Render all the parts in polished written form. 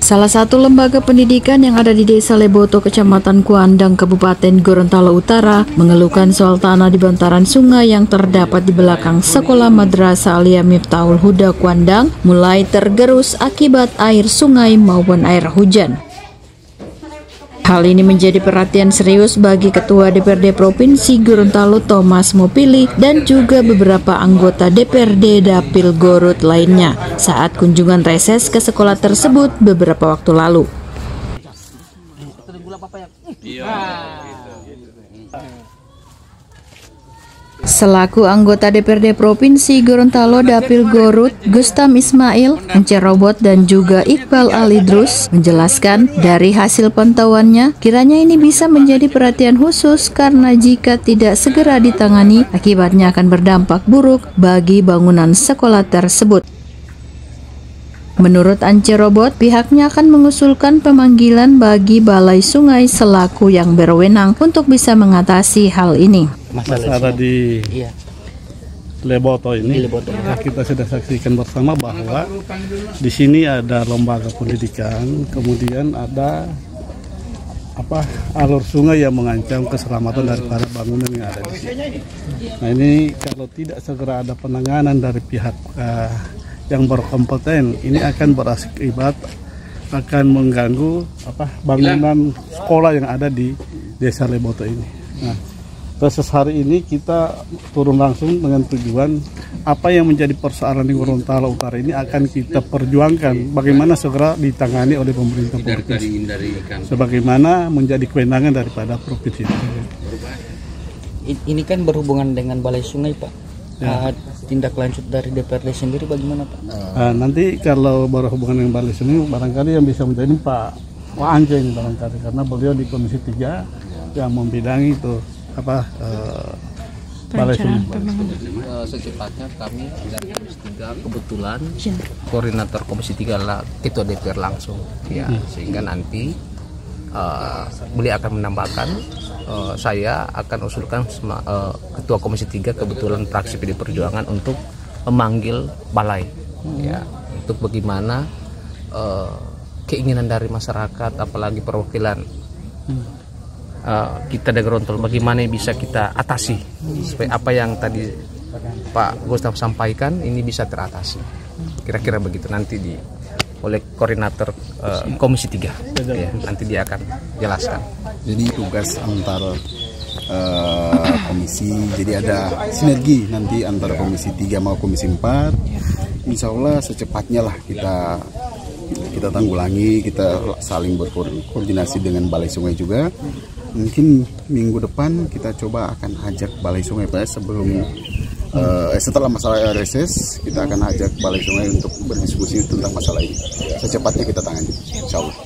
Salah satu lembaga pendidikan yang ada di Desa Leboto, Kecamatan Kuandang, Kabupaten Gorontalo Utara, mengeluhkan soal tanah di bantaran sungai yang terdapat di belakang Sekolah Madrasah Alia Miftahul Huda Kuandang mulai tergerus akibat air sungai maupun air hujan. Hal ini menjadi perhatian serius bagi Ketua DPRD Provinsi Gorontalo Thomas Mopili dan juga beberapa anggota DPRD Dapil Gorut lainnya saat kunjungan reses ke sekolah tersebut beberapa waktu lalu. Selaku anggota DPRD Provinsi Gorontalo Dapil Gorut, Gustam Ismail, Ence Robot dan juga Iqbal Alidrus menjelaskan dari hasil pantauannya, kiranya ini bisa menjadi perhatian khusus karena jika tidak segera ditangani, akibatnya akan berdampak buruk bagi bangunan sekolah tersebut. Menurut Ence Robot, pihaknya akan mengusulkan pemanggilan bagi Balai Sungai selaku yang berwenang untuk bisa mengatasi hal ini. Masalah di Leboto ini, kita sudah saksikan bersama bahwa di sini ada lembaga pendidikan, kemudian ada alur sungai yang mengancam keselamatan daripada bangunan yang ada di sini. Nah, ini kalau tidak segera ada penanganan dari pihak yang berkompeten, ini akan berakibat akan mengganggu bangunan sekolah yang ada di Desa Leboto ini. Nah, reses hari ini kita turun langsung dengan tujuan apa yang menjadi persoalan di Gorontalo Utara ini akan kita perjuangkan bagaimana segera ditangani oleh pemerintah provinsi sebagaimana menjadi kewenangan daripada provinsi. Ini kan berhubungan dengan Balai Sungai, Pak. Ya. Tindak lanjut dari DPRD sendiri bagaimana, Pak? Nanti kalau berhubungan dengan Balai Sungai barangkali yang bisa menjadi Pak Ance ini barangkali karena beliau di Komisi 3 yang membidangi itu Balai Sungai. Secepatnya kami dari Komisi 3 kebetulan koordinator Komisi 3 adalah Ketua DPR langsung ya, sehingga nanti beliau akan menambahkan, saya akan usulkan Ketua Komisi 3 kebetulan fraksi PD Perjuangan untuk memanggil balai ya, untuk bagaimana keinginan dari masyarakat apalagi perwakilan kita dari Gorontalo bagaimana bisa kita atasi supaya apa yang tadi Pak Gustam sampaikan ini bisa teratasi. Kira-kira begitu nanti oleh koordinator Komisi 3 ya, nanti dia akan jelaskan. Jadi tugas antar komisi, jadi ada sinergi nanti antara Komisi 3 mau Komisi 4. Insya Allah secepatnya lah kita tanggulangi, kita saling berkoordinasi dengan Balai Sungai juga. Mungkin minggu depan kita coba akan ajak Balai Sungai Pak sebelum setelah masalah reses, kita akan ajak Balai Sungai untuk berdiskusi tentang masalah ini. Secepatnya kita tangani, insya Allah.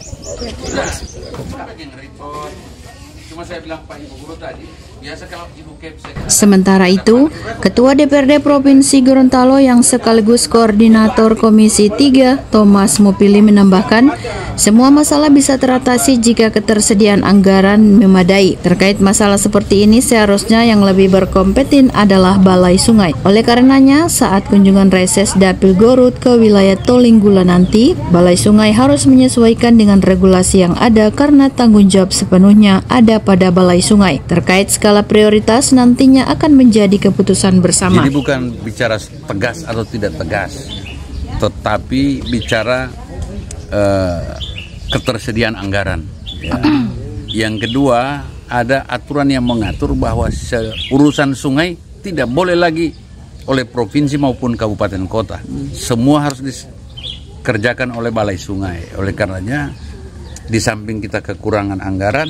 Sementara itu, Ketua DPRD Provinsi Gorontalo yang sekaligus Koordinator Komisi 3, Thomas Mopili menambahkan, semua masalah bisa teratasi jika ketersediaan anggaran memadai. Terkait masalah seperti ini, seharusnya yang lebih berkompeten adalah Balai Sungai. Oleh karenanya, saat kunjungan reses Dapil Gorut ke wilayah Tolinggula nanti, Balai Sungai harus menyesuaikan dengan regulasi yang ada karena tanggung jawab sepenuhnya ada pada Balai Sungai. Terkait skala prioritas nantinya akan menjadi keputusan bersama. Jadi bukan bicara tegas atau tidak tegas, tetapi bicara ketersediaan anggaran. Ya. Yang kedua, ada aturan yang mengatur bahwa urusan sungai tidak boleh lagi oleh provinsi maupun kabupaten kota. Semua harus dikerjakan oleh Balai Sungai. Oleh karenanya, di samping kita kekurangan anggaran,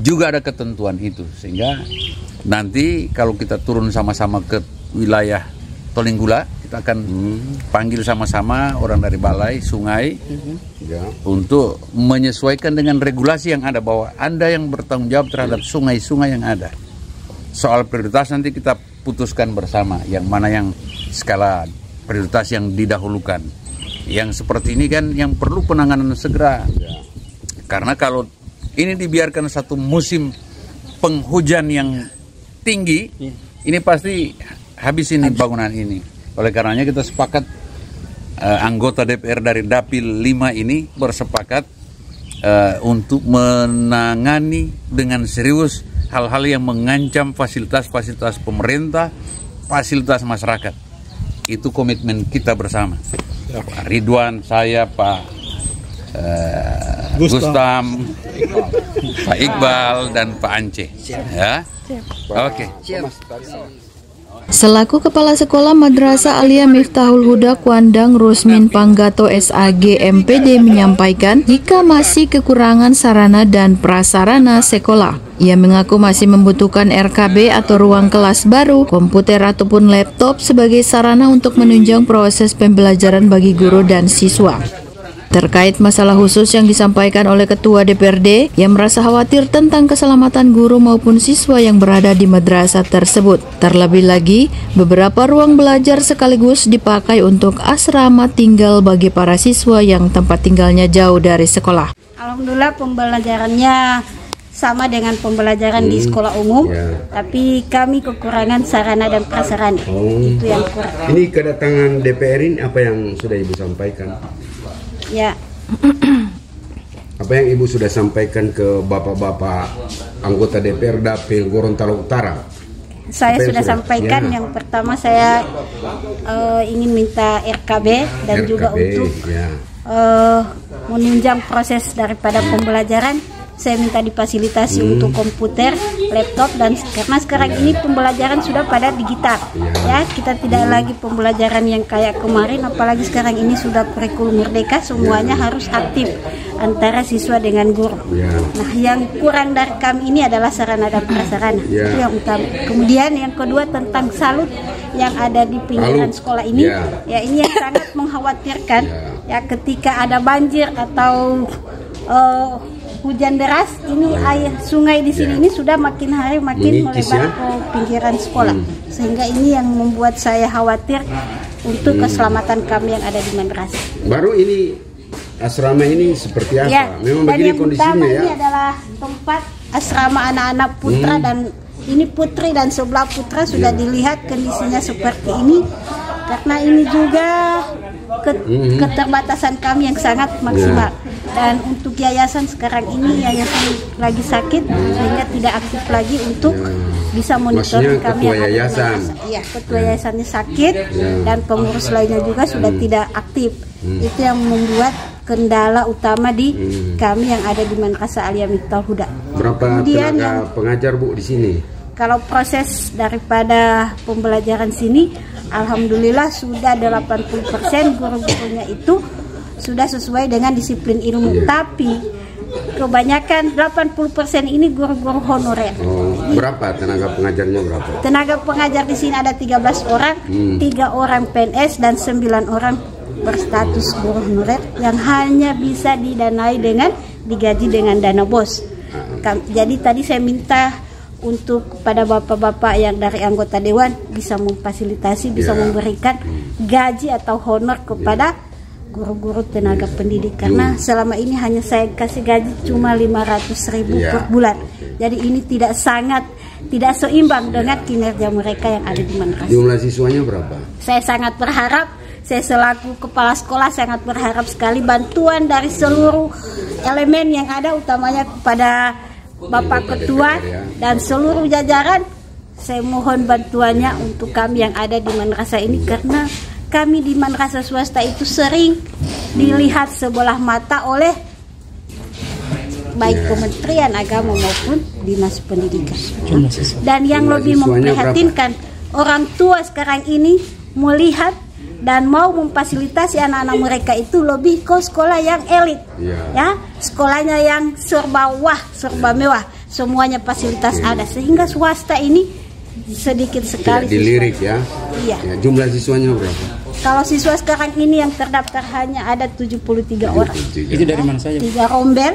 juga ada ketentuan itu. Sehingga nanti kalau kita turun sama-sama ke wilayah Tolinggula, kita akan panggil sama-sama orang dari Balai Sungai untuk menyesuaikan dengan regulasi yang ada, bahwa Anda yang bertanggung jawab terhadap sungai-sungai yang ada. Soal prioritas nanti kita putuskan bersama, yang mana yang skala prioritas yang didahulukan. Yang seperti ini kan yang perlu penanganan segera. Karena kalau ini dibiarkan satu musim penghujan yang tinggi, ini pasti habis ini bangunan ini. Oleh karenanya kita sepakat anggota DPR dari Dapil 5 ini bersepakat untuk menangani dengan serius hal-hal yang mengancam fasilitas-fasilitas pemerintah, fasilitas masyarakat. Itu komitmen kita bersama. Pak Ridwan, saya, Pak Gustam, Pak Iqbal, dan Pak Ance. Ya, oke. Selaku Kepala Sekolah Madrasah Alia Miftahul Huda Kuandang, Rusmin Panggato SAG MPD menyampaikan jika masih kekurangan sarana dan prasarana sekolah. Ia mengaku masih membutuhkan RKB atau ruang kelas baru, komputer ataupun laptop sebagai sarana untuk menunjang proses pembelajaran bagi guru dan siswa. Terkait masalah khusus yang disampaikan oleh Ketua DPRD yang merasa khawatir tentang keselamatan guru maupun siswa yang berada di madrasah tersebut. Terlebih lagi, beberapa ruang belajar sekaligus dipakai untuk asrama tinggal bagi para siswa yang tempat tinggalnya jauh dari sekolah. Alhamdulillah pembelajarannya sama dengan pembelajaran di sekolah umum, tapi kami kekurangan sarana dan prasarana. Itu yang kurang. Ini kedatangan DPR ini apa yang sudah Ibu sampaikan? Ya. Apa yang Ibu sudah sampaikan ke bapak-bapak anggota DPR Dapil Gorontalo Utara? Saya sudah sampaikan, yang pertama saya ingin minta RKB dan juga untuk menunjang proses daripada pembelajaran. Saya minta difasilitasi untuk komputer, laptop, dan karena sekarang ini pembelajaran sudah pada digital, ya kita tidak lagi pembelajaran yang kayak kemarin, apalagi sekarang ini sudah kurikulum merdeka, semuanya harus aktif antara siswa dengan guru. Nah, yang kurang dari kami ini adalah sarana dan prasarana, itu yang utama. Kemudian yang kedua tentang salut yang ada di pinggiran sekolah ini, ya ini yang sangat mengkhawatirkan, ya ketika ada banjir atau hujan deras, ini air sungai di sini ini sudah makin hari makin melebar ke pinggiran sekolah, sehingga ini yang membuat saya khawatir untuk keselamatan kami yang ada di madrasah. Baru ini asrama ini seperti apa? Ya, memang dan begini yang kondisinya utama ya. Ini adalah tempat asrama anak-anak putra dan ini putri dan sebelah putra sudah dilihat kondisinya seperti ini, karena ini juga keterbatasan kami yang sangat maksimal. Dan untuk yayasan sekarang ini yayasan lagi sakit sehingga tidak aktif lagi untuk bisa monitoring kami. Ketua yayasan. Iya, ketua yayasannya sakit dan pengurus lainnya juga sudah tidak aktif. Itu yang membuat kendala utama di kami yang ada di Madrasah Alia Miftahul Huda. Berapa tenaga pengajar Bu di sini? Kalau proses daripada pembelajaran sini, alhamdulillah sudah 80% guru-gurunya itu sudah sesuai dengan disiplin ilmu. Tapi kebanyakan 80% ini guru-guru honorer. Berapa tenaga pengajarnya berapa? Tenaga pengajar di sini ada 13 orang, 3 orang PNS dan 9 orang berstatus guru honorer yang hanya bisa didanai dengan digaji dengan dana BOS. Jadi tadi saya minta untuk kepada bapak-bapak yang dari anggota dewan bisa memfasilitasi, bisa memberikan gaji atau honor kepada guru-guru tenaga pendidik, karena selama ini hanya saya kasih gaji cuma 500.000 per bulan. Jadi ini tidak seimbang dengan kinerja mereka yang ada di madrasah. Jumlah siswanya berapa? Saya sangat berharap, saya selaku kepala sekolah sangat berharap sekali bantuan dari seluruh elemen yang ada, utamanya kepada Bapak Ketua dan seluruh jajaran. Saya mohon bantuannya untuk kami yang ada di madrasah ini, karena kami di madrasah swasta itu sering dilihat sebelah mata oleh baik Kementerian Agama maupun Dinas Pendidikan. Dan yang lebih memprihatinkan, orang tua sekarang ini melihat dan mau memfasilitasi anak-anak mereka itu lebih ke sekolah yang elit, ya sekolahnya yang serba mewah, semuanya fasilitas ada, sehingga swasta ini sedikit sekali dilirik ya. Jumlah siswanya berapa? Kalau siswa sekarang ini yang terdaftar hanya ada 73 orang. Itu dari mana saja? 3 rombel,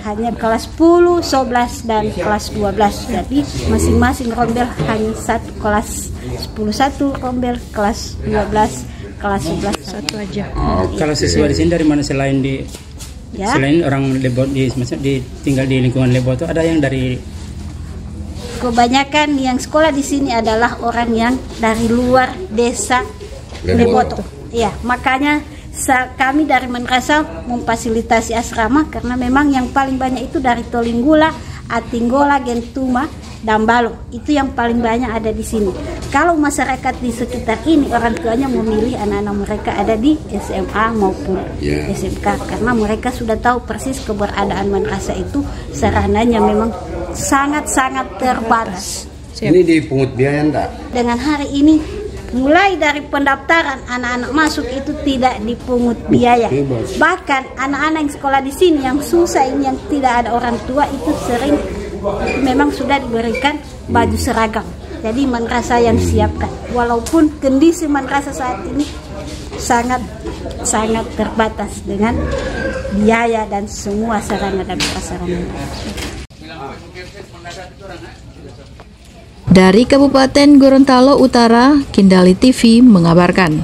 hanya kelas 10, 11 dan kelas 12. Jadi masing-masing rombel hanya satu kelas 10 satu rombel, kelas 12 kelas 11 satu aja. Kalau siswa di sini dari mana selain selain orang Lebot tinggal di lingkungan Lebot, ada yang dari? Kebanyakan yang sekolah di sini adalah orang yang dari luar desa Leboto. Ya, makanya kami dari Manrasa memfasilitasi asrama karena memang yang paling banyak itu dari Tolinggula, Atinggola, Gentuma, Dambalo. Itu yang paling banyak ada di sini. Kalau masyarakat di sekitar ini orang tuanya memilih anak-anak mereka ada di SMA maupun SMK karena mereka sudah tahu persis keberadaan Manrasa itu sarananya memang sangat-sangat terbatas. Ini dipungut biaya enggak? Dengan hari ini mulai dari pendaftaran anak-anak masuk itu tidak dipungut biaya. Bahkan anak-anak yang sekolah di sini yang susah ini yang tidak ada orang tua itu sering memang sudah diberikan baju seragam. Jadi Manrasa yang siapkan. Walaupun kondisi Manrasa saat ini sangat terbatas dengan biaya dan semua sarana dan prasarana. Dari Kabupaten Gorontalo Utara, Kindali TV mengabarkan.